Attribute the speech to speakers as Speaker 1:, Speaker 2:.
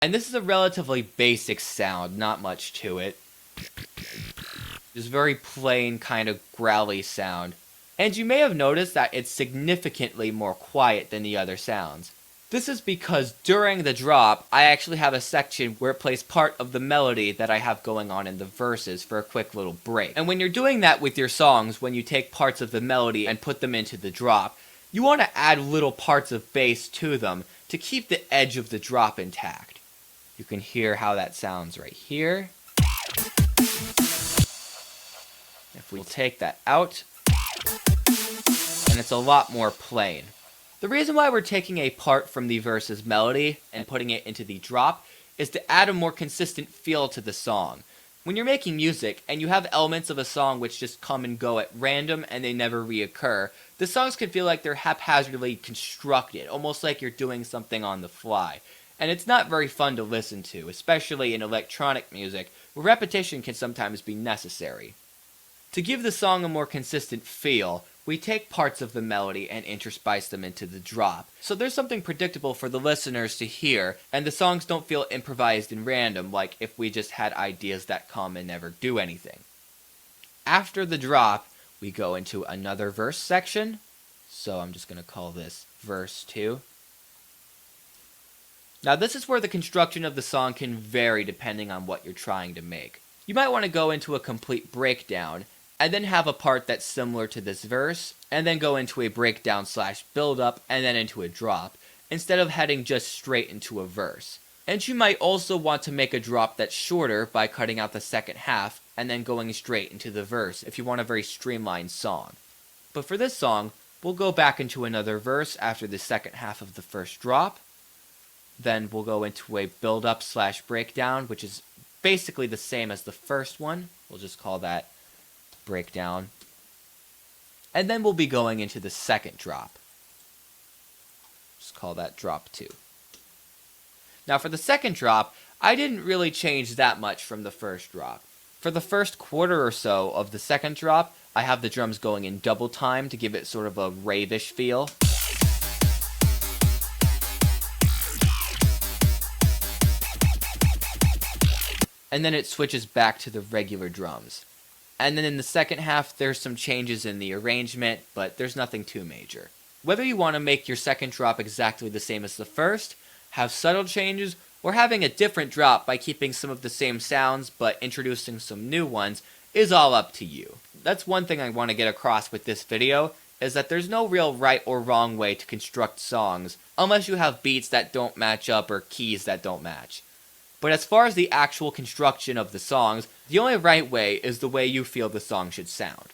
Speaker 1: And this is a relatively basic sound, not much to it. Just very plain kind of growly sound. And you may have noticed that it's significantly more quiet than the other sounds. This is because during the drop, I actually have a section where it plays part of the melody that I have going on in the verses for a quick little break. And when you're doing that with your songs, when you take parts of the melody and put them into the drop, you want to add little parts of bass to them to keep the edge of the drop intact. You can hear how that sounds right here. If we take that out, and it's a lot more plain. The reason why we're taking a part from the verse's melody and putting it into the drop is to add a more consistent feel to the song. When you're making music and you have elements of a song which just come and go at random and they never reoccur, the songs can feel like they're haphazardly constructed, almost like you're doing something on the fly. And it's not very fun to listen to, especially in electronic music, where repetition can sometimes be necessary. To give the song a more consistent feel, we take parts of the melody and interspice them into the drop, so there's something predictable for the listeners to hear, and the songs don't feel improvised and random like if we just had ideas that come and never do anything. After the drop, we go into another verse section, so I'm just going to call this verse 2. Now this is where the construction of the song can vary depending on what you're trying to make. You might want to go into a complete breakdown, and then have a part that's similar to this verse, and then go into a breakdown / build up, and then into a drop, instead of heading just straight into a verse. And you might also want to make a drop that's shorter by cutting out the second half, and then going straight into the verse if you want a very streamlined song. But for this song, we'll go back into another verse after the second half of the first drop. Then we'll go into a build up / breakdown, which is basically the same as the first one. We'll just call that breakdown. And then we'll be going into the second drop. Just call that drop 2. Now for the second drop, I didn't really change that much from the first drop. For the first quarter or so of the second drop, I have the drums going in double time to give it sort of a rave-ish feel. And then it switches back to the regular drums. And then in the second half, there's some changes in the arrangement, but there's nothing too major. Whether you want to make your second drop exactly the same as the first, have subtle changes, or having a different drop by keeping some of the same sounds but introducing some new ones, is all up to you. That's one thing I want to get across with this video, is that there's no real right or wrong way to construct songs, unless you have beats that don't match up or keys that don't match. But as far as the actual construction of the songs, the only right way is the way you feel the song should sound.